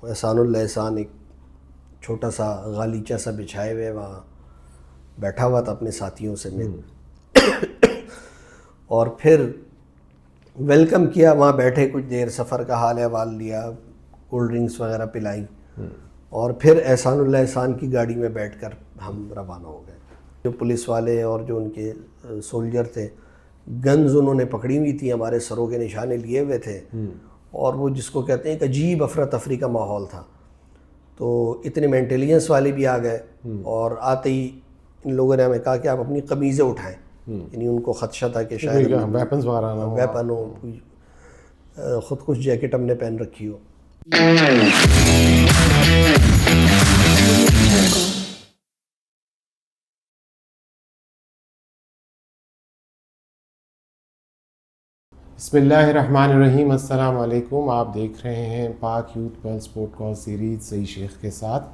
احسان اللہ احسان ایک چھوٹا سا غالیچہ سا بچھائے ہوئے وہاں بیٹھا ہوا تھا اپنے ساتھیوں سے مل اور پھر ویلکم کیا. وہاں بیٹھے کچھ دیر سفر کا حال احوال لیا, کولڈ ڈرنکس وغیرہ پلائیں, اور پھر احسان اللہ احسان کی گاڑی میں بیٹھ کر ہم روانہ ہو گئے. جو پولیس والے اور جو ان کے سولجر تھے, گنز انہوں نے پکڑی ہوئی تھی, ہمارے سروں کے نشانے لیے ہوئے تھے, اور وہ جس کو کہتے ہیں ایک عجیب افراتفری کا ماحول تھا. تو اتنے میں انٹیلیجنس والے بھی آ گئے, اور آتے ہی ان لوگوں نے ہمیں کہا کہ آپ اپنی قمیضیں اٹھائیں. یعنی ان کو خدشہ تھا کہ شاید ویپن ہو, خود کش جیکٹ ہم نے پہن رکھی ہو. بسم اللہ الرحمن الرحیم. السلام علیکم. آپ دیکھ رہے ہیں Pak youth plus podcast series صحیح شیخ کے ساتھ.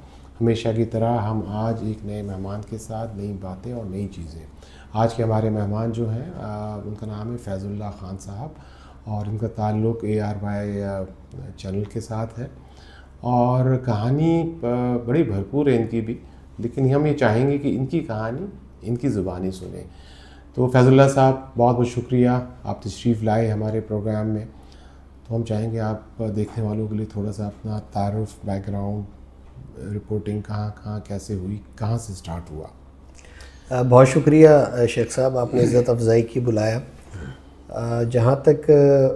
ہمیشہ کی طرح ہم آج ایک نئے مہمان کے ساتھ نئی باتیں اور نئی چیزیں. آج کے ہمارے مہمان جو ہیں ان کا نام ہے فیض اللہ خان صاحب, اور ان کا تعلق ARY چینل کے ساتھ ہے, اور کہانی بڑی بھرپور ہے ان کی بھی, لیکن ہم یہ چاہیں گے کہ ان کی کہانی ان کی زبانی سنیں. تو فیض اللہ صاحب بہت بہت شکریہ, آپ تشریف لائے ہمارے پروگرام میں. تو ہم چاہیں گے آپ دیکھنے والوں کے لیے تھوڑا سا اپنا تعارف, بیک گراؤنڈ, رپورٹنگ کہاں کیسے ہوئی, کہاں سے سٹارٹ ہوا. بہت شکریہ شیخ صاحب, آپ نے عزت افزائی کی بلایا. جہاں تک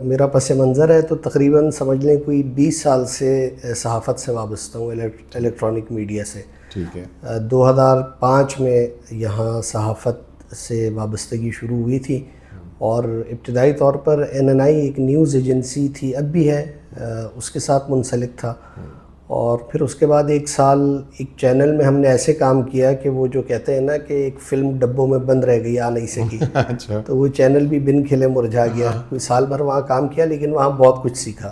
میرا پس منظر ہے تو تقریباً سمجھ لیں کوئی 20 سال سے صحافت سے وابستہ ہوں, الیکٹرانک میڈیا سے. ٹھیک ہے. 2005 میں یہاں صحافت سے وابستگی شروع ہوئی تھی, اور ابتدائی طور پر NNI ایک نیوز ایجنسی تھی, اب بھی ہے, اس کے ساتھ منسلک تھا. اور پھر اس کے بعد 1 سال ایک چینل میں ہم نے ایسے کام کیا کہ وہ جو کہتے ہیں نا کہ ایک فلم ڈبوں میں بند رہ گئی, آ نہیں سکی. اچھا. تو وہ چینل بھی بن کھلے مرجھا گیا. کوئی سال بھر وہاں کام کیا, لیکن وہاں بہت کچھ سیکھا.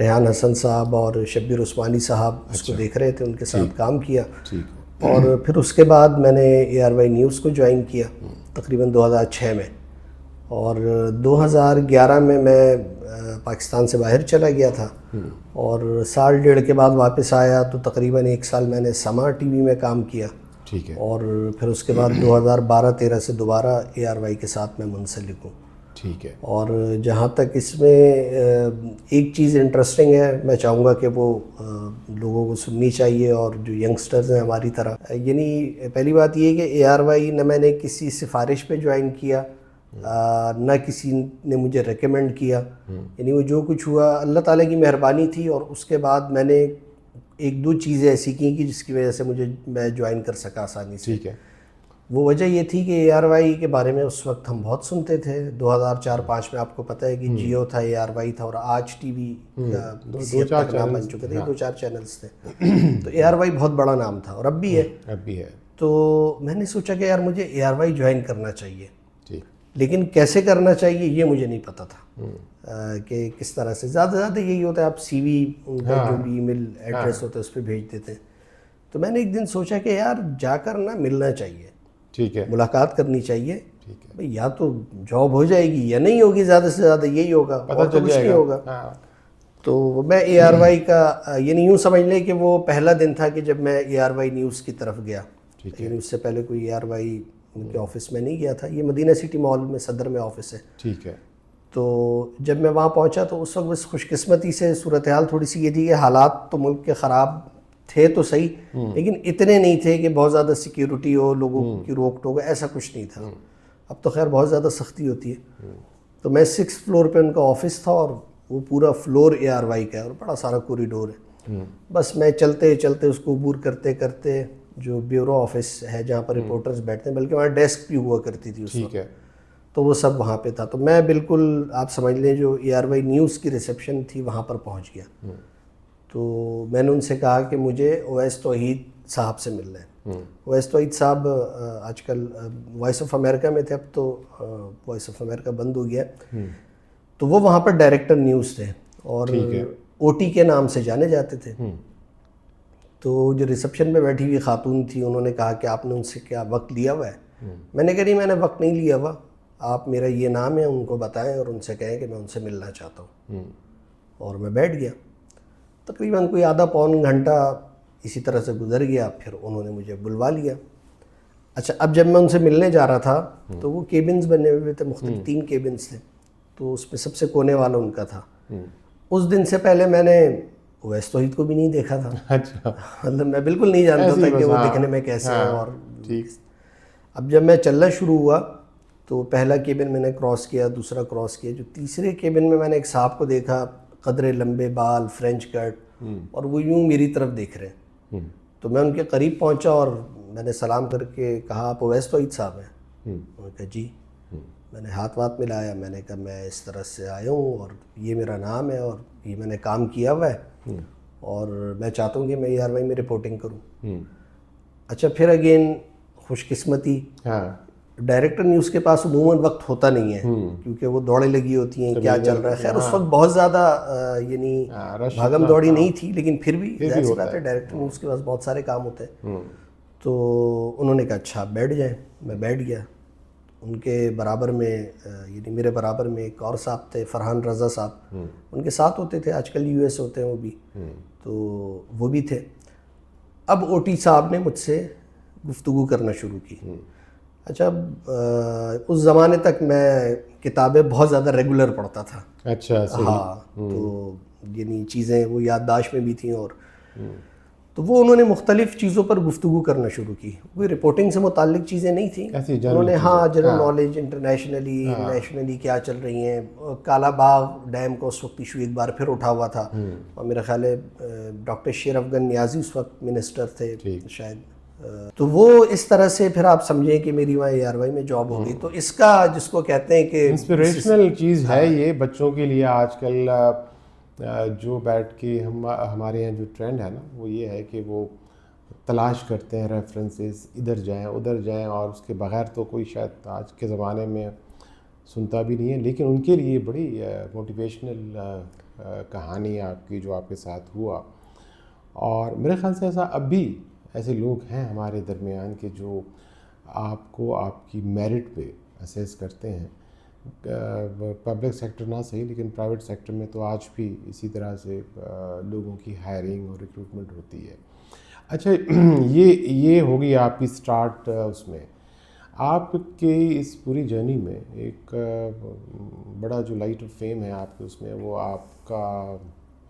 ریحان حسن صاحب اور شبیر عثمانی صاحب اس کو دیکھ رہے تھے, ان کے ساتھ کام کیا. اور پھر اس کے بعد میں نے ARY نیوز کو جوائن کیا تقریباً 2006 میں, اور 2011 میں پاکستان سے باہر چلا گیا تھا, اور 1.5 سال کے بعد واپس آیا. تو تقریباً 1 سال میں نے سما TV میں کام کیا. ٹھیک ہے. اور پھر اس کے بعد 2012-13 سے دوبارہ ARY کے ساتھ میں منسلک ہوں. ٹھیک ہے. اور جہاں تک اس میں ایک چیز انٹرسٹنگ ہے, میں چاہوں گا کہ وہ لوگوں کو سننی چاہیے, اور جو ینگسٹرز ہیں ہماری طرح. یعنی پہلی بات یہ ہے کہ ARY نہ میں نے کسی سفارش پہ جوائن کیا, نہ کسی نے مجھے ریکمینڈ کیا. یعنی وہ جو کچھ ہوا اللہ تعالیٰ کی مہربانی تھی. اور اس کے بعد میں نے 1-2 چیزیں ایسی کی کہ جس کی وجہ سے میں جوائن کر سکا آسانی سے. ٹھیک ہے. وہ وجہ یہ تھی کہ ARY کے بارے میں اس وقت ہم بہت سنتے تھے. 2004-05 میں آپ کو پتہ ہے کہ جیو تھا, ARY تھا, اور آج TV کا نام بن چکے تھے, 2-4 چینلز تھے. تو ARY بہت بڑا نام تھا, اور اب بھی ہے. تو میں نے سوچا کہ یار مجھے ARY جوائن کرنا چاہیے, لیکن کیسے کرنا چاہیے یہ مجھے نہیں پتا تھا کہ کس طرح سے. زیادہ یہی ہوتا ہے آپ CV ان کا جو بھی ای میل ایڈریس ہوتا ہے اس پہ بھیج دیتے ہیں. تو میں نے ایک دن سوچا کہ یار جا کر نا ملنا چاہیے, ٹھیک ہے, ملاقات کرنی چاہیے. بھئی یا تو جاب ہو جائے گی یا نہیں ہوگی, زیادہ سے زیادہ یہی ہوگا, اور تو کچھ نہیں ہوگا. تو میں ARY کا یعنی یوں سمجھ لیں کہ وہ پہلا دن تھا کہ جب میں ARY نیوز کی طرف گیا. یعنی اس سے پہلے کوئی ARY ان کے آفس میں نہیں گیا تھا. یہ مدینہ سٹی مال میں صدر میں آفس ہے. ٹھیک ہے. تو جب میں وہاں پہنچا تو اس وقت بس خوش قسمتی سے صورتحال تھوڑی سی یہ تھی کہ حالات تو ملک کے خراب تھے تو صحیح, لیکن اتنے نہیں تھے کہ بہت زیادہ سیکیورٹی ہو, لوگوں کی روک ٹوک, ایسا کچھ نہیں تھا. اب تو خیر بہت زیادہ سختی ہوتی ہے. تو میں 6th فلور پہ ان کا آفس تھا, اور وہ پورا فلور ARY کا ہے, اور بڑا سارا کوریڈور ہے. بس میں چلتے چلتے اس کو عبور کرتے کرتے جو بیورو آفس ہے جہاں پر رپورٹرز بیٹھتے ہیں, بلکہ وہاں ڈیسک بھی ہوا کرتی تھی اس وقت, تو وہ سب وہاں پہ تھا. تو میں بالکل آپ سمجھ لیں جو ARY نیوز کی ریسیپشن تھی وہاں پر پہنچ گیا. تو میں نے ان سے کہا کہ مجھے اویس توحید صاحب سے ملنا ہے. اویس توحید صاحب آج کل وائس آف امریکہ میں تھے, اب تو وائس آف امریکہ بند ہو گیا. تو وہ وہاں پر ڈائریکٹر نیوز تھے, اور OT کے نام سے جانے جاتے تھے. تو جو ریسیپشن پہ بیٹھی ہوئی خاتون تھی, انہوں نے کہا کہ آپ نے ان سے کیا وقت لیا ہوا ہے؟ میں نے کہا نہیں, میں نے وقت نہیں لیا ہوا, آپ میرا یہ نام ہے ان کو بتائیں اور ان سے کہیں کہ میں ان سے ملنا چاہتا ہوں. اور میں بیٹھ گیا. تقریباً کوئی آدھا پون گھنٹہ اسی طرح سے گزر گیا. پھر انہوں نے مجھے بلوا لیا. اچھا اب جب میں ان سے ملنے جا رہا تھا تو وہ کیبنز بنے ہوئے تھے, مختلف 3 کیبنز تھے, تو اس میں سب سے کونے والا ان کا تھا. اس دن سے پہلے میں نے اویس توحید کو بھی نہیں دیکھا تھا. اچھا, مطلب میں بالکل نہیں جانتا تھا کہ وہ دکھنے میں کیسے ہیں. اور اب جب میں چلنا شروع ہوا تو پہلا کیبن میں نے کراس کیا, دوسرا کراس کیا, جو تیسرے کیبن میں نے ایک صاحب کو دیکھا, قدرے لمبے بال, فرینچ کٹ, اور وہ یوں میری طرف دیکھ رہے ہیں. تو میں ان کے قریب پہنچا اور میں نے سلام کر کے کہا آپ اویس توحید صاحب ہیں؟ انہوں نے کہا جی. میں نے ہاتھ ملایا, میں نے کہا میں اس طرح سے آیا ہوں اور یہ میرا نام ہے اور یہ میں نے کام کیا ہوا ہے اور میں چاہتا ہوں کہ میں ERY میں رپورٹنگ کروں. اچھا پھر اگین خوش قسمتی, ڈائریکٹر نیوز کے پاس عموماً وقت ہوتا نہیں ہے کیونکہ وہ دوڑیں لگی ہوتی ہیں, کیا چل رہا ہے. خیر اس وقت بہت زیادہ یعنی بھاگم دوڑی نہیں تھی, لیکن پھر بھی ظاہر سی بات ہے ڈائریکٹر نیوز کے پاس بہت سارے کام ہوتے ہیں. تو انہوں نے کہا اچھا آپ بیٹھ جائیں. میں بیٹھ گیا. ان کے برابر میں یعنی میرے برابر میں ایک اور صاحب تھے, فرحان رضا صاحب, ان کے ساتھ ہوتے تھے, آج کل US ہوتے ہیں وہ بھی, تو وہ بھی تھے. اب OT صاحب نے مجھ سے گفتگو کرنا شروع کی. اچھا اس زمانے تک میں کتابیں بہت زیادہ ریگولر پڑھتا تھا. اچھا ہاں, تو یعنی چیزیں وہ یادداشت میں بھی تھیں. اور تو وہ انہوں نے مختلف چیزوں پر گفتگو کرنا شروع کی. کوئی رپورٹنگ سے متعلق چیزیں نہیں تھیں, انہوں نے جنرل نالج, انٹرنیشنلی نیشنلی کیا چل رہی ہیں. کالا باغ ڈیم کو اس وقت ایشو ایک بار پھر اٹھا ہوا تھا, اور میرا خیال ہے ڈاکٹر شیر افغان نیازی اس وقت منسٹر تھے شاید. تو وہ اس طرح سے پھر آپ سمجھیں کہ میری وہاں ERY میں جاب ہو گئی. تو اس کا جس کو کہتے ہیں کہ انسپریشنل چیز ہے یہ بچوں کے لیے. آج کل جو بیٹھ کے ہمارے یہاں جو ٹرینڈ ہے نا وہ یہ ہے کہ وہ تلاش کرتے ہیں ریفرنسز, ادھر جائیں ادھر جائیں, اور اس کے بغیر تو کوئی شاید آج کے زمانے میں سنتا بھی نہیں ہے. لیکن ان کے لیے بڑی موٹیویشنل کہانی آپ کی جو آپ کے ساتھ ہوا, اور میرے خیال سے ایسا اب بھی ایسے لوگ ہیں ہمارے درمیان کہ جو آپ کو آپ کی میرٹ پہ اسیس کرتے ہیں. پبلک سیکٹر نہ صحیح لیکن پرائیویٹ سیکٹر میں تو آج بھی اسی طرح سے لوگوں کی ہائرنگ اور ریکروٹمنٹ ہوتی ہے. اچھا یہ ہوگی آپ کی سٹارٹ. اس میں آپ کے اس پوری جرنی میں ایک بڑا جو لائٹ آف فیم ہے آپ کے اس میں, وہ آپ کا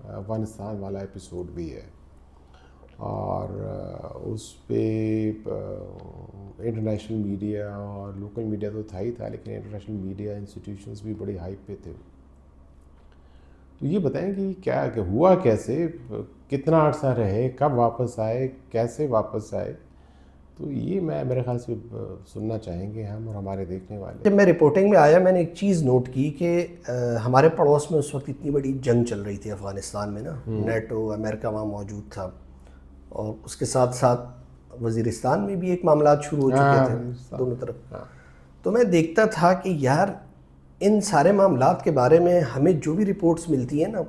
افغانستان والا ایپیسوڈ بھی ہے, اور اس پہ انٹرنیشنل میڈیا اور لوکل میڈیا تو تھا ہی تھا, لیکن انٹرنیشنل میڈیا انسٹیٹیوشنز بھی بڑی ہائپ پہ تھے. تو یہ بتائیں کہ کیا کہ ہوا کیسے, کتنا عرصہ رہے, کب واپس آئے, کیسے واپس آئے؟ تو یہ میرے خیال سے سننا چاہیں گے ہم اور ہمارے دیکھنے والے. جب میں رپورٹنگ میں آیا میں نے ایک چیز نوٹ کی کہ ہمارے پڑوس میں اس وقت اتنی بڑی جنگ چل رہی تھی افغانستان میں نا, نیٹو, امریکہ وہاں موجود تھا, اور اس کے ساتھ ساتھ وزیرستان میں بھی ایک معاملات شروع ہو چکے تھے دونوں طرف. تو میں دیکھتا تھا کہ یار ان سارے معاملات کے بارے میں ہمیں جو بھی رپورٹس ملتی ہیں نا,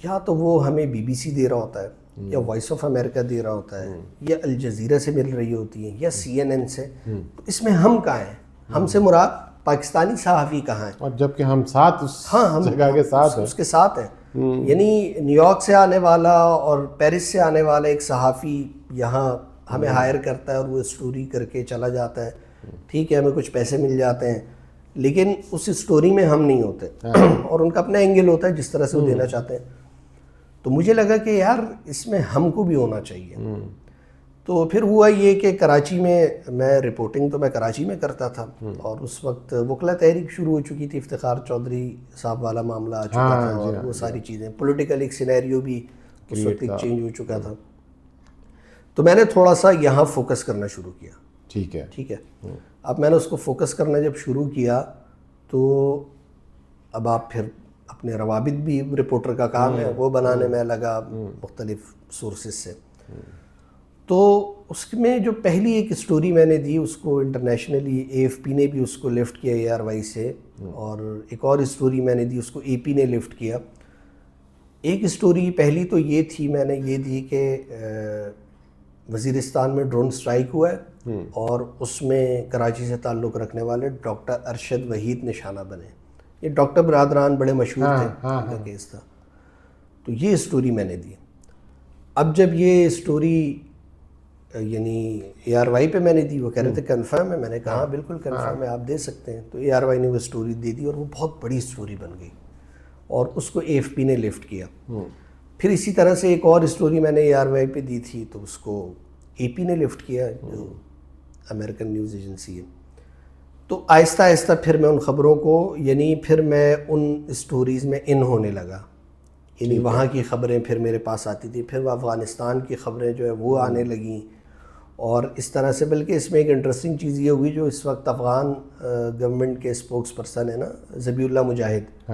یا تو وہ ہمیں BBC دے رہا ہوتا ہے, یا وائس آف امریکہ دے رہا ہوتا ہے, یا الجزیرہ سے مل رہی ہوتی ہیں, یا CNN سے. تو اس میں ہم کہاں ہیں؟ ہم سے مراد پاکستانی صحافی کہاں ہیں؟ اور جبکہ ہم ساتھ اس جگہ کے ساتھ ہیں, اس کے ساتھ ہیں. یعنی نیو یارک سے آنے والا اور پیرس سے آنے والا ایک صحافی یہاں ہمیں ہائر کرتا ہے اور وہ اسٹوری کر کے چلا جاتا ہے. ٹھیک ہے, ہمیں کچھ پیسے مل جاتے ہیں, لیکن اس اسٹوری میں ہم نہیں ہوتے, اور ان کا اپنا اینگل ہوتا ہے جس طرح سے وہ دینا چاہتے ہیں. تو مجھے لگا کہ یار اس میں ہم کو بھی ہونا چاہیے. تو پھر ہوا یہ کہ کراچی میں رپورٹنگ تو میں کراچی میں کرتا تھا, اور اس وقت وکلا تحریک شروع ہو چکی تھی, افتخار چودھری صاحب والا معاملہ آ چکا تھا, اور وہ ساری چیزیں, پولیٹیکل ایک سینیریو بھی اس وقت ایک چینج ہو چکا تھا. تو میں نے تھوڑا سا یہاں فوکس کرنا شروع کیا. ٹھیک ہے. اب میں نے اس کو فوکس کرنا جب شروع کیا تو اب آپ پھر اپنے روابط بھی, رپورٹر کا کام ہے, وہ بنانے میں لگا مختلف سورسز سے. تو اس میں جو پہلی ایک اسٹوری میں نے دی اس کو انٹرنیشنلی AFP نے بھی اس کو لفٹ کیا ERY سے, اور ایک اور اسٹوری میں نے دی اس کو AP نے لفٹ کیا. ایک اسٹوری پہلی تو یہ تھی, میں نے یہ دی کہ وزیرستان میں ڈرون سٹرائک ہوا ہے, اور اس میں کراچی سے تعلق رکھنے والے ڈاکٹر ارشد وحید نشانہ بنے. یہ ڈاکٹر برادران بڑے مشہور تھے, ان کا کیس تھا. تو یہ اسٹوری میں نے دی. اب جب یہ اسٹوری یعنی اے آر وائی پہ میں نے دی، وہ کہہ رہے تھے کنفرم ہے، میں نے کہا بالکل کنفرم ہے، آپ دے سکتے ہیں. تو اے آر وائی نے وہ اسٹوری دے دی اور وہ بہت بڑی اسٹوری بن گئی اور اس کو اے ایف پی نے لفٹ کیا. پھر اسی طرح سے ایک اور اسٹوری میں نے اے آر وائی پہ دی تھی تو اس کو اے پی نے لفٹ کیا، جو امریکن نیوز ایجنسی ہے. تو آہستہ آہستہ پھر میں ان خبروں کو یعنی پھر میں ان اسٹوریز میں ان ہونے لگا، یعنی وہاں کی خبریں پھر میرے پاس آتی تھی، پھر وہ افغانستان کی خبریں جو ہے وہ آنے لگیں. اور اس طرح سے بلکہ اس میں ایک انٹرسٹنگ چیز یہ ہوئی، جو اس وقت افغان گورنمنٹ کے اسپوکس پرسن ہے نا ذبیح اللہ مجاہد،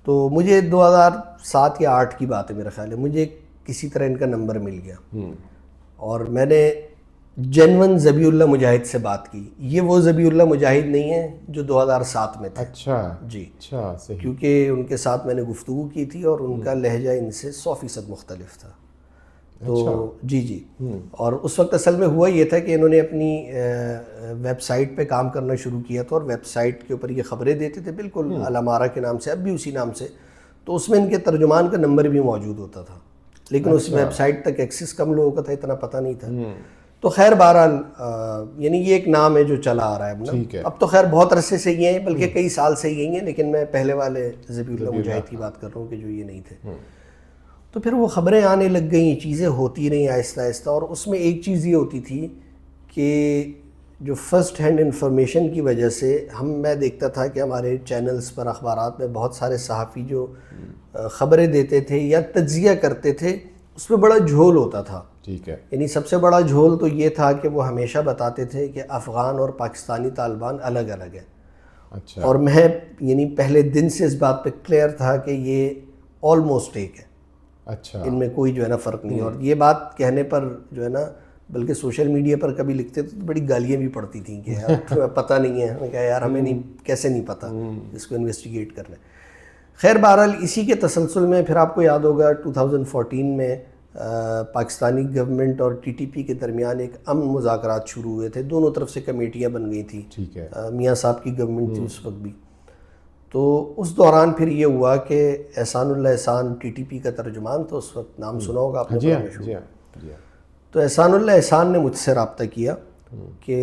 تو مجھے 2007 یا 2008 کی بات ہے میرا خیال ہے، مجھے کسی طرح ان کا نمبر مل گیا اور میں نے جینون ذبیح اللہ مجاہد سے بات کی. یہ وہ ذبیح اللہ مجاہد نہیں ہے جو 2007 میں تھے. اچھا جی، اچھا صحیح. کیونکہ ان کے ساتھ میں نے گفتگو کی تھی اور ان کا لہجہ ان سے 100% مختلف تھا. تو جی اور اس وقت اصل میں ہوا یہ تھا کہ انہوں نے اپنی ویب سائٹ پہ کام کرنا شروع کیا تھا اور ویب سائٹ کے اوپر یہ خبریں دیتے تھے بالکل الامارہ کے نام سے، اب بھی اسی نام سے. تو اس میں ان کے ترجمان کا نمبر بھی موجود ہوتا تھا، لیکن اس ویب سائٹ تک ایکسس کم لوگوں کا تھا، اتنا پتہ نہیں تھا. تو خیر بہرحال یعنی یہ ایک نام ہے جو چلا آ رہا ہے. اب تو خیر بہت عرصے سے یہ ہیں، بلکہ کئی سال سے یہ ہیں، لیکن میں پہلے والے ذبیح اللہ مجاہد کی بات کر رہا ہوں کہ جو یہ نہیں تھے. تو پھر وہ خبریں آنے لگ گئیں، چیزیں ہوتی رہیں آہستہ آہستہ. اور اس میں ایک چیز یہ ہوتی تھی کہ جو فرسٹ ہینڈ انفارمیشن کی وجہ سے میں دیکھتا تھا کہ ہمارے چینلز پر، اخبارات میں بہت سارے صحافی جو خبریں دیتے تھے یا تجزیہ کرتے تھے، اس میں بڑا جھول ہوتا تھا. ٹھیک ہے. یعنی سب سے بڑا جھول تو یہ تھا کہ وہ ہمیشہ بتاتے تھے کہ افغان اور پاکستانی طالبان الگ الگ ہیں. اچھا. اور میں یعنی پہلے دن سے اس بات پہ کلیئر تھا کہ یہ آلموسٹ ایک ہے. اچھا. ان میں کوئی جو ہے نا فرق نہیں. اور یہ بات کہنے پر جو ہے نا بلکہ سوشل میڈیا پر کبھی لکھتے تو بڑی گالیاں بھی پڑتی تھیں کہ یار پتہ نہیں ہے. میں کہا یار ہمیں نہیں، کیسے نہیں پتہ، اس کو انویسٹیگیٹ کرنا ہے. خیر بہرحال اسی کے تسلسل میں پھر آپ کو یاد ہوگا 2014 میں پاکستانی گورنمنٹ اور ٹی ٹی پی کے درمیان ایک امن مذاکرات شروع ہوئے تھے. دونوں طرف سے کمیٹیاں بن گئی تھیں. ٹھیک ہے. میاں صاحب کی گورنمنٹ تھی اس وقت بھی. تو اس دوران پھر یہ ہوا کہ احسان اللہ احسان ٹی ٹی پی کا ترجمان تھا اس وقت، نام سنا ہوگا آپ نے. جی ہاں. تو احسان اللہ احسان نے مجھ سے رابطہ کیا کہ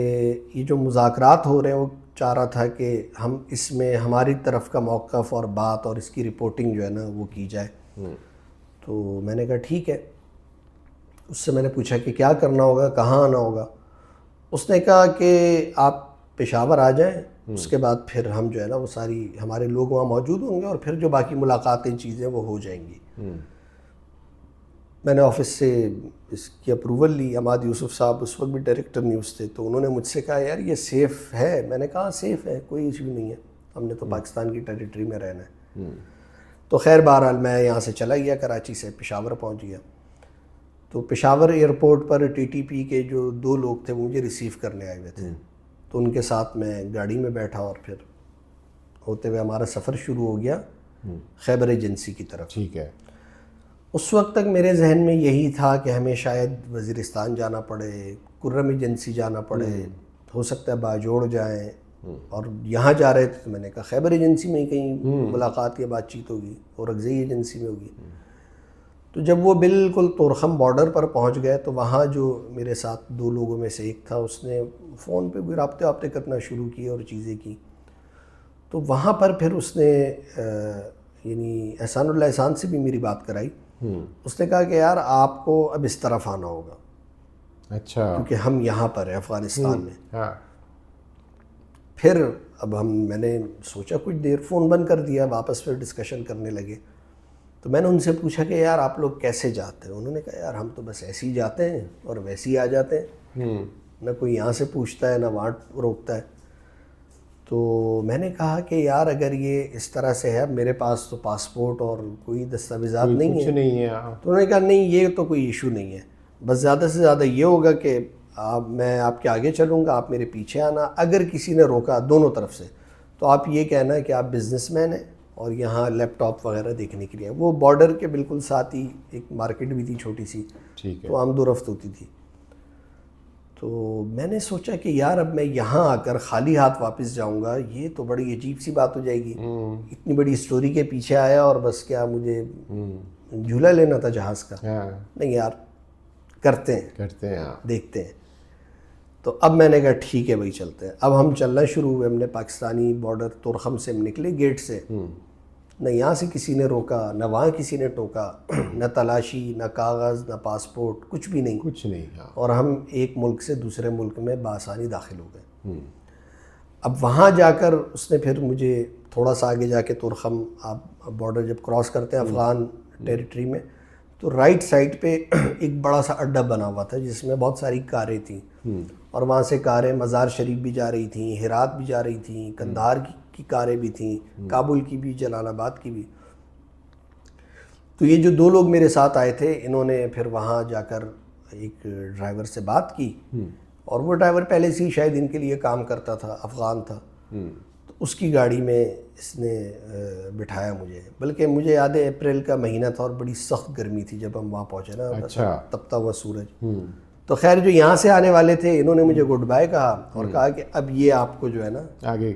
یہ جو مذاکرات ہو رہے ہیں وہ چاہ رہا تھا کہ ہم اس میں ہماری طرف کا موقف اور بات اور اس کی رپورٹنگ جو ہے نا وہ کی جائے. تو میں نے کہا ٹھیک ہے. اس سے میں نے پوچھا کہ کیا کرنا ہوگا، کہاں آنا ہوگا. اس نے کہا کہ آپ پشاور آ جائیں، اس کے بعد پھر ہم جو ہے نا وہ ساری ہمارے لوگ وہاں موجود ہوں گے اور پھر جو باقی ملاقاتیں چیزیں وہ ہو جائیں گی. میں نے آفس سے اس کی اپروول لی. عماد یوسف صاحب اس وقت بھی ڈائریکٹر نیوز تھے، تو انہوں نے مجھ سے کہا یار یہ سیف ہے. میں نے کہا سیف ہے، کوئی ایشو نہیں ہے، ہم نے تو پاکستان کی ٹیریٹری میں رہنا ہے. تو خیر بہرحال میں یہاں سے چلا گیا، کراچی سے پشاور پہنچ گیا. تو پشاور ایئرپورٹ پر ٹی ٹی پی کے جو 2 لوگ تھے وہ مجھے ریسیو کرنے آئے ہوئے تھے. تو ان کے ساتھ میں گاڑی میں بیٹھا اور پھر ہوتے ہوئے ہمارا سفر شروع ہو گیا خیبر ایجنسی کی طرف. ٹھیک ہے. اس وقت تک میرے ذہن میں یہی تھا کہ ہمیں شاید وزیرستان جانا پڑے، کرم ایجنسی جانا پڑے، ہو سکتا ہے باجوڑ جائیں. اور یہاں جا رہے تھے تو میں نے کہا خیبر ایجنسی میں ہی کہیں ملاقات یا بات چیت ہوگی، اور اورکزئی ایجنسی میں ہوگی. تو جب وہ بالکل طورخم بارڈر پر پہنچ گئے تو وہاں جو میرے ساتھ 2 لوگوں میں سے ایک تھا، اس نے فون پہ بھی رابطے کرنا شروع کیے اور چیزیں کی. تو وہاں پر پھر اس نے یعنی احسان اللہ احسان سے بھی میری بات کرائی. اس نے کہا کہ یار آپ کو اب اس طرف آنا ہوگا. اچھا. کیونکہ ہم یہاں پر ہیں افغانستان میں. ہاں. پھر اب میں نے سوچا کچھ دیر، فون بند کر دیا، واپس پھر ڈسکشن کرنے لگے. تو میں نے ان سے پوچھا کہ یار آپ لوگ کیسے جاتے ہیں؟ انہوں نے کہا یار ہم تو بس ایسے ہی جاتے ہیں اور ویسے ہی آ جاتے ہیں، نہ کوئی یہاں سے پوچھتا ہے نہ وہاں روکتا ہے. تو میں نے کہا کہ یار اگر یہ اس طرح سے ہے، میرے پاس تو پاسپورٹ اور کوئی دستاویزات نہیں کچھ نہیں ہے. تو انہوں نے کہا نہیں یہ تو کوئی ایشو نہیں ہے، بس زیادہ سے زیادہ یہ ہوگا کہ میں آپ کے آگے چلوں گا، آپ میرے پیچھے آنا. اگر کسی نے روکا دونوں طرف سے تو آپ یہ کہنا ہے کہ آپ بزنس مین ہیں اور یہاں لیپ ٹاپ وغیرہ دیکھنے کے لیے. وہ بارڈر کے بالکل ساتھ ہی ایک مارکیٹ بھی تھی چھوٹی سی، تو آمد و رفت ہوتی تھی. تو میں نے سوچا کہ یار اب میں یہاں آ کر خالی ہاتھ واپس جاؤں گا، یہ تو بڑی عجیب سی بات ہو جائے گی. اتنی بڑی اسٹوری کے پیچھے آیا اور بس کیا مجھے جھولا لینا تھا جہاز کا؟ نہیں یار کرتے ہیں ہاں. دیکھتے ہیں. تو اب میں نے کہا ٹھیک ہے بھائی چلتے ہیں. اب ہم چلنا شروع ہوئے, ہم نے پاکستانی بارڈر تورخم سے ہم نکلے گیٹ سے, نہ یہاں سے کسی نے روکا, نہ وہاں کسی نے ٹوکا, نہ تلاشی, نہ کاغذ, نہ پاسپورٹ, کچھ بھی نہیں. کچھ نہیں. ہاں. اور ہم ایک ملک سے دوسرے ملک میں بآسانی داخل ہو گئے. اب وہاں جا کر اس نے پھر مجھے تھوڑا سا آگے جا کے تورخم, آپ بارڈر جب کراس کرتے ہیں افغان ٹیریٹری میں, تو رائٹ سائڈ پہ ایک بڑا سا اڈا بنا ہوا تھا جس میں بہت ساری کاریں تھیں, اور وہاں سے کاریں مزار شریف بھی جا رہی تھیں, ہرات بھی جا رہی تھیں, قندھار کی کاریں بھی تھیں, کابل کی بھی, جلال آباد کی بھی. تو یہ جو 2 لوگ میرے ساتھ آئے تھے, انہوں نے پھر وہاں جا کر ایک ڈرائیور سے بات کی, اور وہ ڈرائیور پہلے سے ہی شاید ان کے لیے کام کرتا تھا, افغان تھا. تو اس کی گاڑی میں اس نے بٹھایا مجھے, بلکہ مجھے یاد ہے اپریل کا مہینہ تھا اور بڑی سخت گرمی تھی جب ہم وہاں پہنچے نا, تپتا ہوا سورج. تو خیر جو یہاں سے آنے والے تھے انہوں نے مجھے گڈ بائے کہا اور کہا کہ اب یہ آپ کو جو ہے نا آگے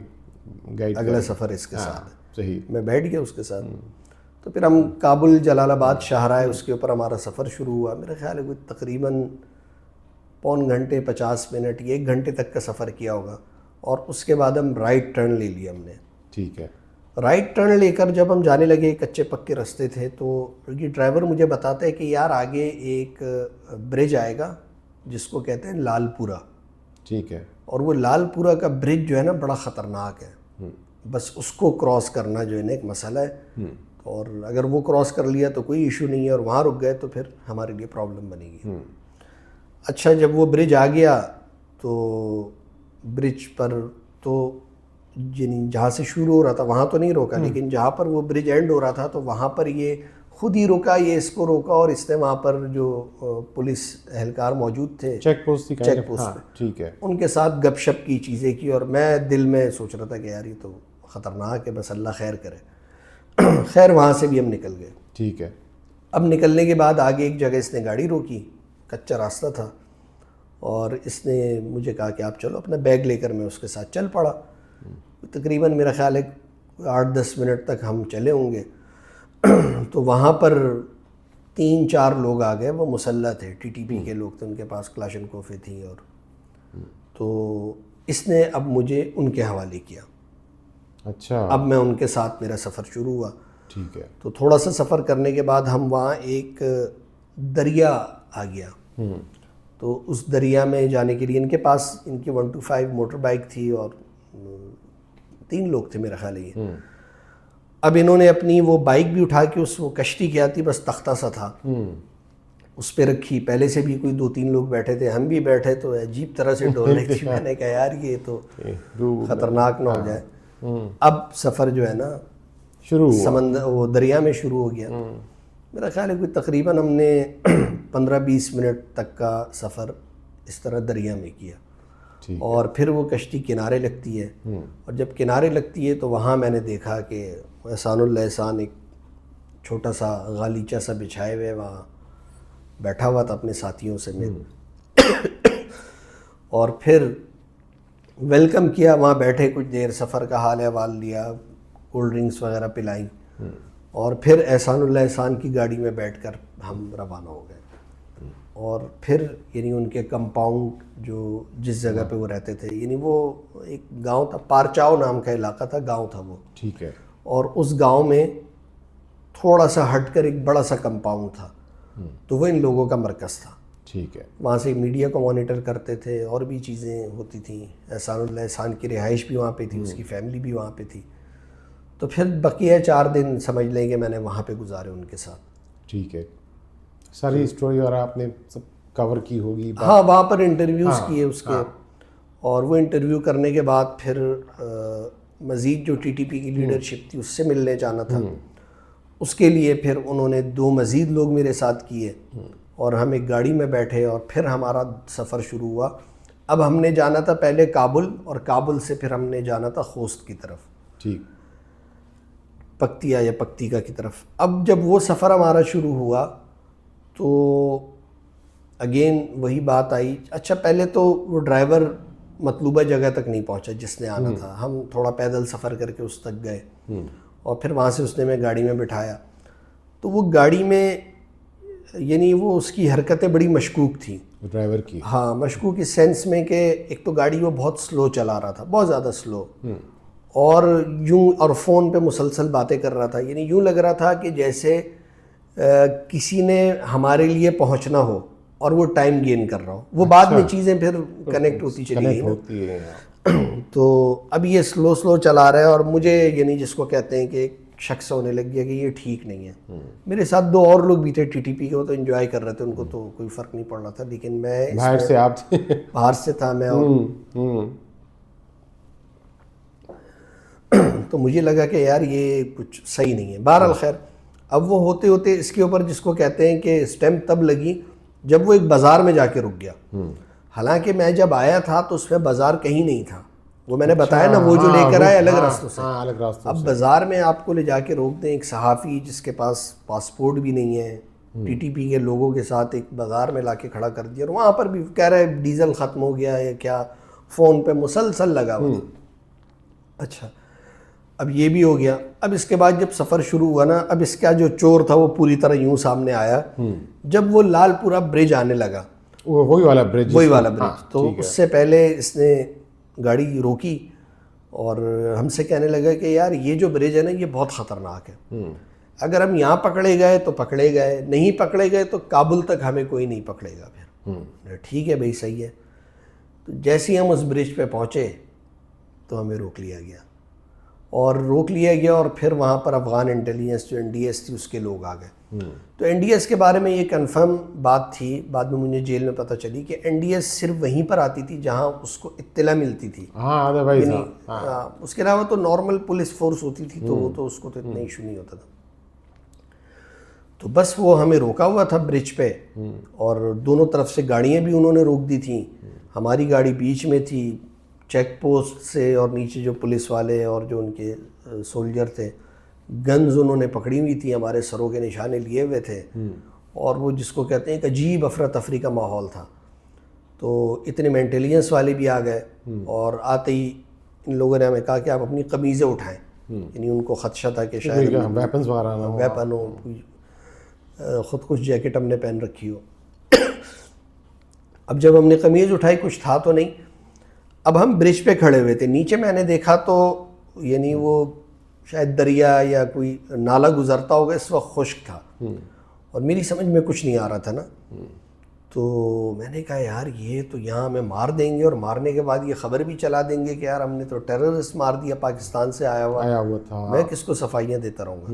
اگلا سفر اس کے ساتھ ہے. صحیح. میں بیٹھ گیا اس کے ساتھ. تو پھر ہم کابل, جلال آباد, شاہراہ, اس کے اوپر ہمارا سفر شروع ہوا. میرا خیال ہے کوئی تقریباً 1.25 گھنٹے 50 منٹ, 1 گھنٹے تک کا سفر کیا ہوگا. اور اس کے بعد ہم رائٹ ٹرن لے لیا ہم نے. ٹھیک ہے. رائٹ ٹرن لے کر جب ہم جانے لگے, کچے پکے رستے تھے, تو یہ ڈرائیور مجھے بتاتا ہے کہ یار آگے ایک برج آئے گا جس کو کہتے ہیں لال پورہ. ٹھیک ہے. اور وہ لال پورہ کا برج جو ہے نا بڑا خطرناک ہے, بس اس کو کراس کرنا جو ہے نا ایک مسئلہ ہے, اور اگر وہ کراس کر لیا تو کوئی ایشو نہیں ہے, اور وہاں رک گئے تو پھر ہمارے لیے پرابلم بنے گی. اچھا, جب وہ برج آ گیا تو برج پر تو جہاں سے شروع ہو رہا تھا وہاں تو نہیں روکا, لیکن جہاں پر وہ برج اینڈ ہو رہا تھا تو وہاں پر یہ خود ہی روکا, یہ اس کو روکا, اور اس نے وہاں پر جو پولیس اہلکار موجود تھے, چیک پوسٹ پہ, ٹھیک ہے, ان کے ساتھ گپ شپ کی, چیزیں کی. اور میں دل میں سوچ رہا تھا کہ یار یہ تو خطرناک ہے, بس اللہ خیر کرے. خیر وہاں سے بھی ہم نکل گئے. ٹھیک ہے. اب نکلنے کے بعد آگے ایک جگہ اس نے گاڑی روکی, کچا راستہ تھا, اور اس نے مجھے کہا کہ آپ چلو, اپنا بیگ لے کر میں اس کے ساتھ چل پڑا. تقریباً میرا خیال ہے 8-10 منٹ تک ہم چلے ہوں گے. تو وہاں پر 3-4 لوگ آ گئے, وہ مسلح تھے, ٹی ٹی پی کے لوگ تھے, ان کے پاس کلاشن کوفیں تھیں, اور تو اس نے اب مجھے ان کے حوالے کیا. اچھا. اب میں ان کے ساتھ میرا سفر شروع ہوا. ٹھیک ہے. تو تھوڑا سا سفر کرنے کے بعد ہم وہاں ایک دریا آ گیا. تو اس دریا میں جانے کے لیے ان کے پاس ان کی 125 موٹر بائک تھی, اور 3 لوگ تھے میرا خیال ہے. اب انہوں نے اپنی وہ بائک بھی اٹھا کے, اس وہ کشتی کیا تھی, بس تختہ سا تھا, اس پہ رکھی. پہلے سے بھی کوئی 2-3 لوگ بیٹھے تھے, ہم بھی بیٹھے, تو عجیب طرح سے ڈول رہی تھی. میں نے کہا یار یہ تو خطرناک نہ ہو جائے. اب سفر جو ہے نا شروع ہوا, سمندر وہ دریا میں شروع ہو گیا. میرا خیال ہے کوئی تقریباً ہم نے 15-20 منٹ تک کا سفر اس طرح دریا میں کیا. اور پھر وہ کشتی کنارے لگتی ہے, اور جب کنارے لگتی ہے تو وہاں میں نے دیکھا کہ احسان اللہ احسان ایک چھوٹا سا غالیچہ سا بچھائے ہوئے وہاں بیٹھا ہوا تھا اپنے ساتھیوں سے مل. اور پھر ویلکم کیا, وہاں بیٹھے, کچھ دیر سفر کا حال احوال لیا, کولڈ ڈرنکس وغیرہ پلائیں, اور پھر احسان اللہ احسان کی گاڑی میں بیٹھ کر ہم روانہ ہو گئے. اور پھر یعنی ان کے کمپاؤنڈ جو جس جگہ پہ وہ رہتے تھے, یعنی وہ ایک گاؤں تھا, پارچاؤ نام کا علاقہ تھا, گاؤں تھا وہ. ٹھیک ہے. اور اس گاؤں میں تھوڑا سا ہٹ کر ایک بڑا سا کمپاؤنڈ تھا, تو وہ ان لوگوں کا مرکز تھا. ٹھیک ہے. وہاں سے میڈیا کو مانیٹر کرتے تھے, اور بھی چیزیں ہوتی تھیں. احسان اللہ احسان کی رہائش بھی وہاں پہ تھی, اس کی فیملی بھی وہاں پہ تھی. تو پھر بقیہ 4 دن سمجھ لیں کہ میں نے وہاں پہ گزارے ان کے ساتھ. ٹھیک ہے. ساری اسٹوری اور آپ نے سب کور کی ہوگی. ہاں, وہاں پر انٹرویوز کیے اس کے, اور وہ انٹرویو کرنے کے بعد پھر مزید جو ٹی ٹی پی کی لیڈرشپ تھی اس سے ملنے جانا تھا. اس کے لیے پھر انہوں نے 2 مزید لوگ میرے ساتھ کیے, اور ہم ایک گاڑی میں بیٹھے, اور پھر ہمارا سفر شروع ہوا. اب ہم نے جانا تھا پہلے کابل, اور کابل سے پھر ہم نے جانا تھا خوست کی طرف. ٹھیک. پکتیا یا پکتیکا کی طرف. اب جب وہ سفر ہمارا شروع ہوا تو اگین وہی بات آئی. اچھا, پہلے تو وہ ڈرائیور مطلوبہ جگہ تک نہیں پہنچا جس نے آنا تھا. ہم تھوڑا پیدل سفر کر کے اس تک گئے, اور پھر وہاں سے اس نے میں گاڑی میں بٹھایا. تو وہ گاڑی میں یعنی وہ اس کی حرکتیں بڑی مشکوک تھیں ڈرائیور کی. ہاں مشکوک اس سینس میں کہ ایک تو گاڑی وہ بہت سلو چلا رہا تھا, بہت زیادہ سلو, اور یوں اور فون پہ مسلسل باتیں کر رہا تھا. یعنی یوں لگ رہا تھا کہ جیسے کسی نے ہمارے لیے پہنچنا ہو اور وہ ٹائم گین کر رہا ہو. وہ بعد میں چیزیں پھر کنیکٹ ہوتی چلی گئی نا. تو اب یہ سلو چلا رہا ہے اور مجھے یعنی جس کو کہتے ہیں کہ ایک شخص ہونے لگ گیا کہ یہ ٹھیک نہیں ہے. میرے ساتھ 2 اور لوگ بھی تھے ٹی ٹی پی کے, وہ تو انجوائے کر رہے تھے, ان کو تو کوئی فرق نہیں پڑ رہا تھا, لیکن میں باہر سے آپ باہر سے تھا میں. اور تو مجھے لگا کہ یار یہ کچھ صحیح نہیں ہے. بہرحال خیر, اب وہ ہوتے ہوتے اس کے اوپر جس کو کہتے ہیں کہ اسٹیمپ تب لگی جب وہ ایک بازار میں جا کے رک گیا. حالانکہ میں جب آیا تھا تو اس میں بازار کہیں نہیں تھا, وہ میں نے بتایا نا, وہ جو لے کر آئے الگ راستوں سے. اب بازار میں آپ کو لے جا کے روک دیں, ایک صحافی جس کے پاس پاسپورٹ بھی نہیں ہے, ٹی ٹی پی کے لوگوں کے ساتھ ایک بازار میں لا کے کھڑا کر دیا, اور وہاں پر بھی کہہ رہے ڈیزل ختم ہو گیا ہے کیا, فون پہ مسلسل لگا ہوا. اچھا اب یہ بھی ہو گیا. اب اس کے بعد جب سفر شروع ہوا نا, اب اس کا جو چور تھا وہ پوری طرح یوں سامنے آیا جب وہ لال پورا برج آنے لگا, وہی والا برج, تو اس سے پہلے اس نے گاڑی روکی اور ہم سے کہنے لگا کہ یار یہ جو برج ہے نا یہ بہت خطرناک ہے, اگر ہم یہاں پکڑے گئے تو پکڑے گئے, نہیں پکڑے گئے تو کابل تک ہمیں کوئی نہیں پکڑے گا. پھر ٹھیک ہے بھائی صحیح ہے. تو جیسے ہی ہم اس برج پہ پہنچے تو ہمیں روک لیا گیا, اور پھر وہاں پر افغان انٹیلیجنس جو این ڈی ایس تھی اس کے لوگ آ گئے. تو این ڈی ایس کے بارے میں یہ کنفرم بات تھی, بعد میں مجھے جیل میں پتہ چلی کہ این ڈی ایس صرف وہیں پر آتی تھی جہاں اس کو اطلاع ملتی تھی. اس کے علاوہ تو نارمل پولیس فورس ہوتی تھی, تو وہ تو اس کو تو اتنا ایشو نہیں ہوتا تھا. تو بس وہ ہمیں روکا ہوا تھا برج پہ, اور دونوں طرف سے گاڑیاں بھی انہوں نے روک دی تھیں. ہماری گاڑی بیچ میں تھی, چیک پوسٹ سے, اور نیچے جو پولیس والے اور جو ان کے سولجر تھے, گنز انہوں نے پکڑی ہوئی تھی, ہمارے سروں کے نشانے لیے ہوئے تھے, اور وہ جس کو کہتے ہیں ایک عجیب افراتفری کا ماحول تھا. تو اتنے میں انٹیلیجنس والے بھی آ گئے, اور آتے ہی ان لوگوں نے ہمیں کہا کہ آپ اپنی قمیضیں اٹھائیں. یعنی ان کو خدشہ تھا کہ شاید ویپن ہو, خود کچھ جیکٹ ہم نے پہن رکھی ہو. اب جب ہم نے قمیض اٹھائی کچھ تھا تو نہیں. اب ہم برج پہ کھڑے ہوئے تھے, نیچے میں نے دیکھا تو یعنی وہ شاید دریا یا کوئی نالا گزرتا ہوگا, اس وقت خشک تھا, اور میری سمجھ میں کچھ نہیں آ رہا تھا نا. تو میں نے کہا یار یہ تو یہاں ہمیں مار دیں گے, اور مارنے کے بعد یہ خبر بھی چلا دیں گے کہ یار ہم نے تو ٹیررسٹ مار دیا, پاکستان سے آیا ہوا تھا, میں کس کو صفائیاں دیتا رہوں گا.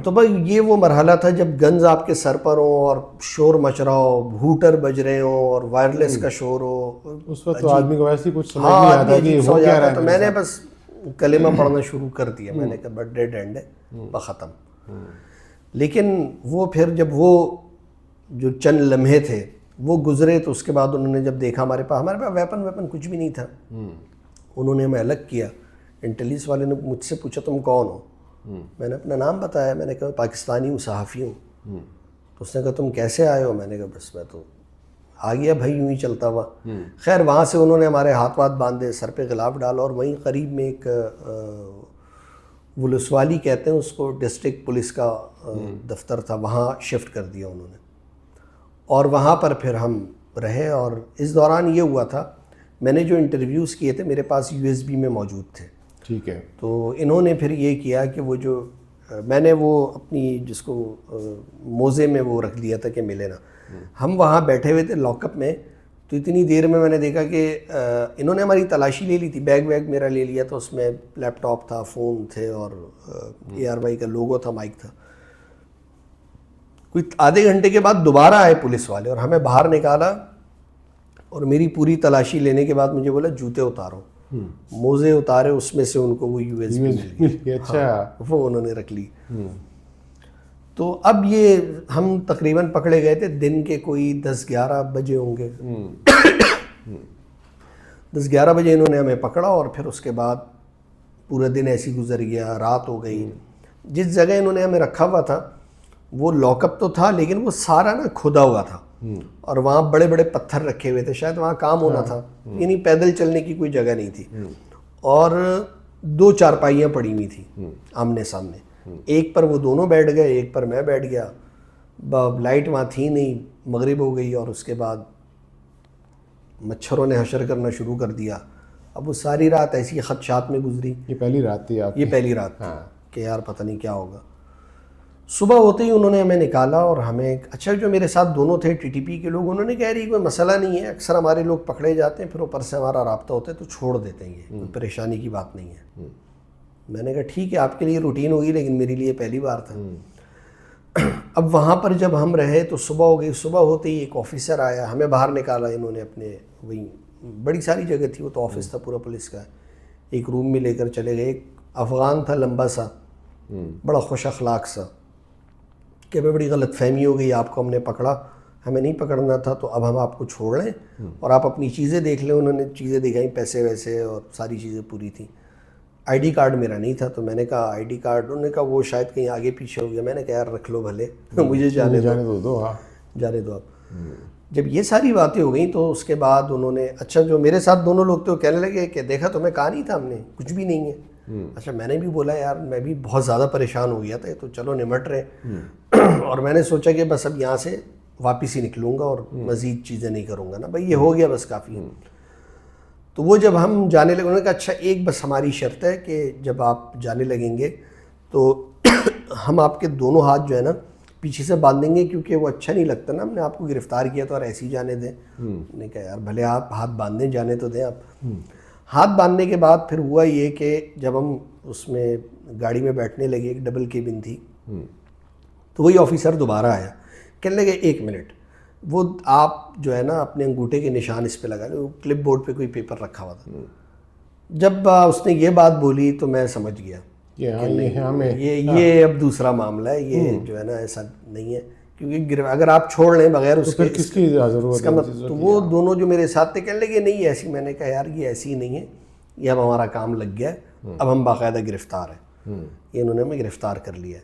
تو بھائی یہ وہ مرحلہ تھا جب گنز آپ کے سر پر ہوں اور شور مچ رہا ہو, ہوٹر بج رہے ہوں اور وائرلیس کا شور ہو. اس وقت تو آدمی کو ویسے کچھ سمجھ نہیں آتا کہ ہو کیا رہا ہے. تو میں نے بس کلمہ پڑھنا شروع کر دیا, میں نے کہا بٹ ڈیڈ اینڈ ہے ختم. لیکن وہ پھر جب وہ جو چند لمحے تھے وہ گزرے, تو اس کے بعد انہوں نے جب دیکھا ہمارے پاس ویپن کچھ بھی نہیں تھا, انہوں نے ہمیں الگ کیا. انٹیلیجنس والے نے مجھ سے پوچھا تم کون ہو, میں نے اپنا نام بتایا, میں نے کہا پاکستانی ہوں, صحافی ہوں. تو اس نے کہا تم کیسے آئے ہو, میں نے کہا بس میں تو آ گیا بھائی یوں ہی چلتا ہوا. خیر وہاں سے انہوں نے ہمارے ہاتھ باندھے, سر پہ غلاف ڈالا, اور وہیں قریب میں ایک ولسوالی کہتے ہیں اس کو, ڈسٹرکٹ پولیس کا دفتر تھا, وہاں شفٹ کر دیا انہوں نے, اور وہاں پر پھر ہم رہے. اور اس دوران یہ ہوا تھا, میں نے جو انٹرویوز کیے تھے میرے پاس USB میں موجود تھے. ٹھیک ہے. تو انہوں نے پھر یہ کیا کہ وہ جو میں نے وہ اپنی جس کو موزے میں وہ رکھ دیا تھا کہ ملے نا, ہم وہاں بیٹھے ہوئے تھے لاک اپ میں. تو اتنی دیر میں نے دیکھا کہ انہوں نے ہماری تلاشی لے لی تھی, بیگ میرا لے لیا, تو اس میں لیپ ٹاپ تھا, فون تھے, اور ARY کا لوگو تھا, مائک تھا. کوئی آدھے گھنٹے کے بعد دوبارہ آئے پولیس والے اور ہمیں باہر نکالا, اور میری پوری تلاشی لینے کے بعد مجھے بولا جوتے اتارو. موزے اتارے, اس میں سے ان کو وہ USB مل گئی. اچھا, وہ انہوں نے رکھ لی. تو اب یہ ہم تقریباً پکڑے گئے تھے دن کے کوئی 10-11 بجے ہوں گے. 10-11 بجے انہوں نے ہمیں پکڑا, اور پھر اس کے بعد پورا دن ایسی گزر گیا, رات ہو گئی. جس جگہ انہوں نے ہمیں رکھا ہوا تھا وہ لاک اپ تو تھا, لیکن وہ سارا نا کھدا ہوا تھا, اور وہاں بڑے بڑے پتھر رکھے ہوئے تھے, شاید وہاں کام ہونا تھا, یعنی پیدل چلنے کی کوئی جگہ نہیں تھی. اور 2 چارپائیاں پڑی ہوئی تھیں آمنے سامنے, ایک پر وہ دونوں بیٹھ گئے, ایک پر میں بیٹھ گیا. لائٹ وہاں تھی نہیں، مغرب ہو گئی اور اس کے بعد مچھروں نے حشر کرنا شروع کر دیا. اب وہ ساری رات ایسی خدشات میں گزری. یہ پہلی رات تھی آپ کی؟ یہ پہلی رات تھی کہ یار پتہ نہیں کیا ہوگا. صبح ہوتے ہی انہوں نے ہمیں نکالا اور ہمیں اچھا جو میرے ساتھ دونوں تھے ٹی ٹی پی کے لوگ، انہوں نے کہہ رہی کوئی مسئلہ نہیں ہے، اکثر ہمارے لوگ پکڑے جاتے ہیں پھر اوپر سے ہمارا رابطہ ہوتا ہے تو چھوڑ دیتے ہیں، یہ کوئی پریشانی کی بات نہیں ہے. میں نے کہا ٹھیک ہے آپ کے لیے روٹین ہوگی لیکن میرے لیے پہلی بار تھا. اب وہاں پر جب ہم رہے تو صبح ہو گئی. صبح ہوتے ہی ایک آفیسر آیا، ہمیں باہر نکالا انہوں نے اپنے، وہی بڑی ساری جگہ تھی وہ تو آفس تھا پورا پولیس کا، ایک روم میں لے کر چلے گئے. ایک افغان تھا لمبا سا، بڑا خوش اخلاق سا، کہ ہمیں بڑی غلط فہمی ہو گئی، آپ کو ہم نے پکڑا، ہمیں نہیں پکڑنا تھا تو اب ہم آپ کو چھوڑ لیں اور آپ اپنی چیزیں دیکھ لیں. انہوں نے چیزیں دکھائیں، پیسے ویسے اور ساری چیزیں پوری تھیں. آئی ڈی کارڈ میرا نہیں تھا تو میں نے کہا آئی ڈی کارڈ، انہوں نے کہا وہ شاید کہیں آگے پیچھے ہو گیا. میں نے کہا یار رکھ لو بھلے، مجھے جانے دو جانے دو آپ. جب یہ ساری باتیں ہو گئیں تو اس کے بعد انہوں نے، اچھا جو میرے ساتھ دونوں لوگ تھے وہ کہنے لگے کہ دیکھا تمہیں کہا نہیں تھا ہم نے کچھ بھی نہیں ہے. اچھا میں نے بھی بولا یار میں بھی بہت زیادہ پریشان ہو گیا تھا تو چلو نمٹ رہے. اور میں نے سوچا کہ بس اب یہاں سے واپس ہی نکلوں گا اور مزید چیزیں نہیں کروں گا نا بھائی، یہ ہو گیا بس کافی. تو وہ جب ہم جانے لگے انہوں نے کہا اچھا ایک بس ہماری شرط ہے کہ جب آپ جانے لگیں گے تو ہم آپ کے دونوں ہاتھ جو ہے نا پیچھے سے باندھیں گے کیونکہ وہ اچھا نہیں لگتا نا، ہم نے آپ کو گرفتار کیا تو اور ایسے ہی جانے دیں. نے کہا یار بھلے آپ ہاتھ باندھیں، جانے تو دیں آپ. ہاتھ باندھنے کے بعد پھر ہوا یہ کہ جب ہم اس میں گاڑی میں بیٹھنے لگے، ایک ڈبل کیبن تھی، تو وہی آفیسر دوبارہ آیا، کہنے لگے ایک منٹ وہ آپ جو ہے نا اپنے انگوٹھے کے نشان اس پہ لگا لیں. وہ کلپ بورڈ پہ کوئی پیپر رکھا ہوا تھا. جب اس نے یہ بات بولی تو میں سمجھ گیا یہ اب دوسرا معاملہ ہے، یہ جو ہے نا ایسا نہیں ہے کیونکہ اگر آپ چھوڑ لیں بغیر اس کے کس کی ضرورت ہے. تو وہ دونوں جو میرے ساتھ تھے کہنے لگے نہیں ایسی. میں نے کہا یار یہ ایسی نہیں ہے، یہ اب ہمارا کام لگ گیا ہے، اب ہم باقاعدہ گرفتار ہیں. یہ انہوں نے ہمیں گرفتار کر لیا.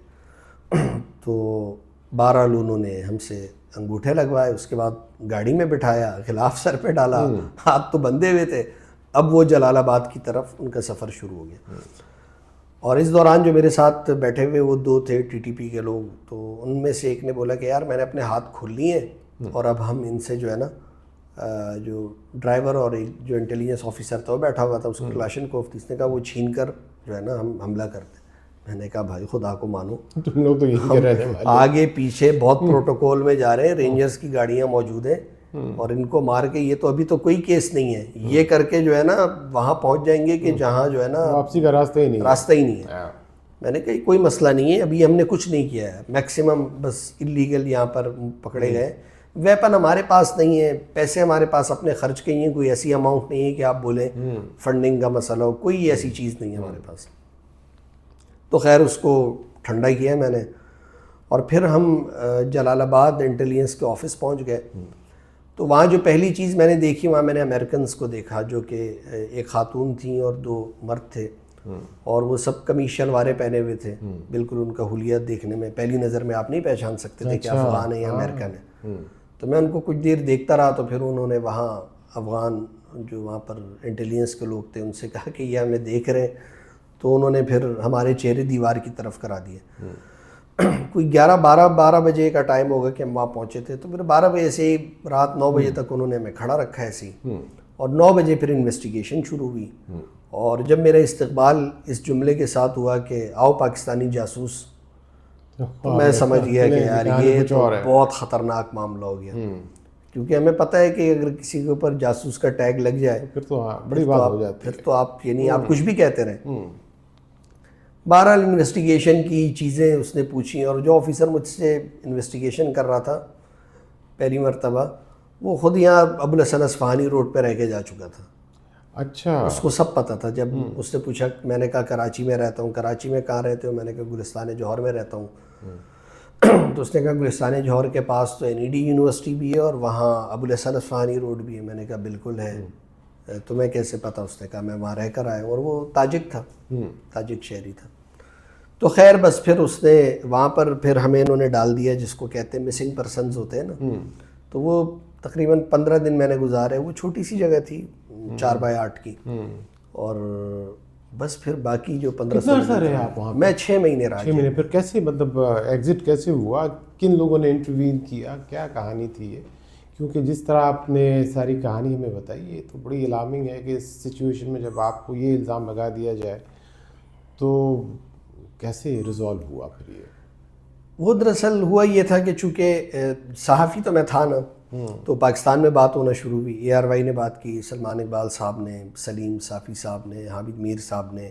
تو بہرحال انہوں نے ہم سے انگوٹھے لگوائے، اس کے بعد گاڑی میں بٹھایا، غلاف سر پہ ڈالا، ہاتھ تو بندھے ہوئے تھے. اب وہ جلال آباد کی طرف ان کا سفر شروع ہو گیا. اور اس دوران جو میرے ساتھ بیٹھے ہوئے وہ دو تھے ٹی ٹی پی کے لوگ، تو ان میں سے ایک نے بولا کہ یار میں نے اپنے ہاتھ کھول لیے ہیں اور اب ہم ان سے جو ہے نا جو ڈرائیور اور ایک جو انٹیلیجنس آفیسر تھا وہ بیٹھا ہوا تھا اس کو کلاشن کوف، اس نے کہا وہ چھین کر جو ہے نا ہم حملہ کرتے. میں نے کہا بھائی خدا کو مانو، تم لوگ تو یہی کر رہے ہیں، آگے پیچھے بہت پروٹوکول میں جا رہے ہیں، رینجرز کی گاڑیاں موجود ہیں اور ان کو مار کے یہ تو ابھی تو کوئی کیس نہیں ہے، یہ کر کے جو ہے نا وہاں پہنچ جائیں گے کہ جہاں جو ہے نا واپسی کا راستہ ہی نہیں ہے. میں نے کہا کوئی مسئلہ نہیں ہے، ابھی ہم نے کچھ نہیں کیا ہے، میکسیمم بس اللیگل یہاں پر پکڑے گئے. ویپن ہمارے پاس نہیں ہے، پیسے ہمارے پاس اپنے خرچ کے ہی ہیں، کوئی ایسی اماؤنٹ نہیں ہے کہ آپ بولیں فنڈنگ کا مسئلہ ہو، کوئی ایسی چیز نہیں ہے ہمارے پاس. تو خیر اس کو ٹھنڈا کیا میں نے. اور پھر ہم جلال آباد انٹیلیجنس کے آفس پہنچ گئے. تو وہاں جو پہلی چیز میں نے دیکھی وہاں میں نے امریکنز کو دیکھا جو کہ ایک خاتون تھیں اور دو مرد تھے اور وہ سب قمیص شلواریں پہنے ہوئے تھے. بالکل ان کا حلیت دیکھنے میں پہلی نظر میں آپ نہیں پہچان سکتے تھے کہ افغان ہیں یا امریکن ہیں. تو میں ان کو کچھ دیر دیکھتا رہا تو پھر انہوں نے وہاں افغان جو وہاں پر انٹیلیجنس کے لوگ تھے ان سے کہا کہ یہ ہمیں دیکھ رہے ہیں. تو انہوں نے پھر ہمارے چہرے دیوار کی طرف کرا دیے. کوئی 11-12 بجے کا ٹائم ہوگا کہ ہم وہاں پہنچے تھے. تو پھر 12 بجے سے رات 9 بجے تک انہوں نے ہمیں کھڑا رکھا ایسے ہی اور 9 بجے پھر انویسٹیگیشن شروع ہوئی. اور جب میرا استقبال اس جملے کے ساتھ ہوا کہ آؤ پاکستانی جاسوس، تو میں سمجھ گیا کہ یار یہ تو بہت خطرناک معاملہ ہو گیا. کیونکہ ہمیں پتہ ہے کہ اگر کسی کے اوپر جاسوس کا ٹیگ لگ جائے پھر تو بڑی بات ہو جاتی ہے، پھر تو آپ یعنی آپ کچھ بھی کہتے رہیں. بہرحال انویسٹیگیشن کی چیزیں اس نے پوچھی اور جو آفیسر مجھ سے انویسٹیگیشن کر رہا تھا پہلی مرتبہ وہ خود یہاں ابوالحسن اصفہانی روڈ پہ رہ کے جا چکا تھا. اچھا اس کو سب پتہ تھا. جب اس نے پوچھا میں نے کہا کراچی میں رہتا ہوں. کراچی میں کہاں رہتے ہو؟ میں نے کہا گلستان جوہر میں رہتا ہوں. تو اس نے کہا گلستان جوہر کے پاس تو NED یونیورسٹی بھی ہے اور وہاں ابوالحسن اصفہانی روڈ بھی ہے. میں نے کہا بالکل ہے. تمہیں کیسے پتہ؟ اس نے کہا میں وہاں رہ کر آیا ہوں. اور وہ تاجک تھا، تاجک شہری تھا. تو خیر بس پھر اس نے وہاں پر پھر ہمیں انہوں نے ڈال دیا جس کو کہتے ہیں مسنگ پرسنز ہوتے ہیں نا. تو وہ تقریباً 15 دن میں نے گزارے. وہ چھوٹی سی جگہ تھی 4x8 کی اور بس پھر باقی جو 15 کتنا عرصہ رہے آپ وہاں؟ میں 6 مہینے رہا. 6 مہینے. پھر کیسے مطلب ایگزٹ کیسے ہوا؟ کن لوگوں نے انٹروین کیا؟ کیا کہانی تھی یہ؟ کیونکہ جس طرح آپ نے ساری کہانی ہمیں بتائی یہ تو بڑی الارمنگ ہے کہ اس سچویشن میں جب آپ کو یہ الزام لگا دیا جائے تو کیسے ریزالو ہوا پھر یہ؟ وہ دراصل ہوا یہ تھا کہ چونکہ صحافی تو میں تھا نا، تو پاکستان میں بات ہونا شروع ہوئی. ARY نے بات کی، سلمان اقبال صاحب نے، سلیم صافی صاحب نے، حامد میر صاحب نے،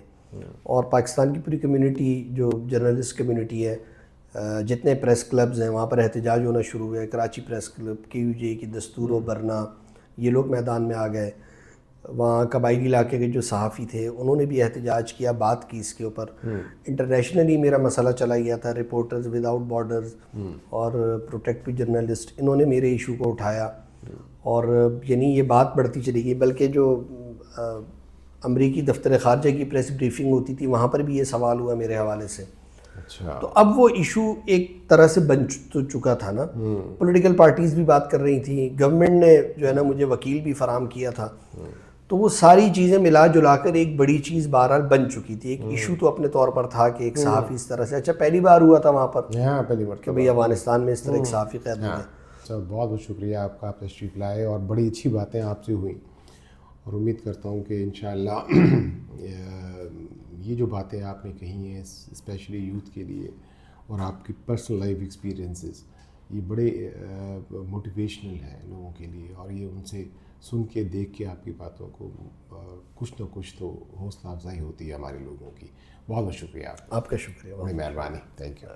اور پاکستان کی پوری کمیونٹی جو جرنلسٹ کمیونٹی ہے، جتنے پریس کلبز ہیں وہاں پر احتجاج ہونا شروع ہوئے. کراچی پریس کلب، KUJ کی دستور و برنا، یہ لوگ میدان میں آ گئے. وہاں قبائلی علاقے کے جو صحافی تھے انہوں نے بھی احتجاج کیا، بات کی اس کے اوپر. انٹرنیشنلی میرا مسئلہ چلا گیا تھا، رپورٹرز ود آؤٹ بارڈرز اور پروٹیکٹ جرنلسٹ، انہوں نے میرے ایشو کو اٹھایا، اور یعنی یہ بات بڑھتی چلی گئی. بلکہ جو امریکی دفتر خارجہ کی پریس بریفنگ ہوتی تھی وہاں پر بھی یہ سوال ہوا میرے حوالے سے. اچھا. تو اب وہ ایشو ایک طرح سے بن چکا تھا نا. پولیٹیکل پارٹیز بھی بات کر رہی تھیں، گورنمنٹ نے جو ہے نا مجھے وکیل بھی فراہم کیا تھا. تو وہ ساری چیزیں ملا جلا کر ایک بڑی چیز بہرحال بن چکی تھی. ایک ایشو تو اپنے طور پر تھا کہ ایک صحافی اس طرح سے، اچھا پہلی بار ہوا تھا وہاں پر پہلی بار کہ بھئی افغانستان میں اس طرح ایک صحافی قید ہو گیا. سر بہت بہت شکریہ آپ کا، آپ تشریف لائے اور بڑی اچھی باتیں آپ سے ہوئیں، اور امید کرتا ہوں کہ انشاءاللہ یہ جو باتیں آپ نے کہی ہیں اسپیشلی یوتھ کے لیے اور آپ کی پرسنل لائف ایکسپیرینسز یہ بڑے موٹیویشنل ہیں لوگوں کے لیے، اور یہ ان سے سن کے دیکھ کے آپ کی باتوں کو کچھ نہ کچھ تو حوصلہ افزائی ہوتی ہے ہمارے لوگوں کی. بہت بہت شکریہ آپ کا. شکریہ، بڑی مہربانی. Thank you.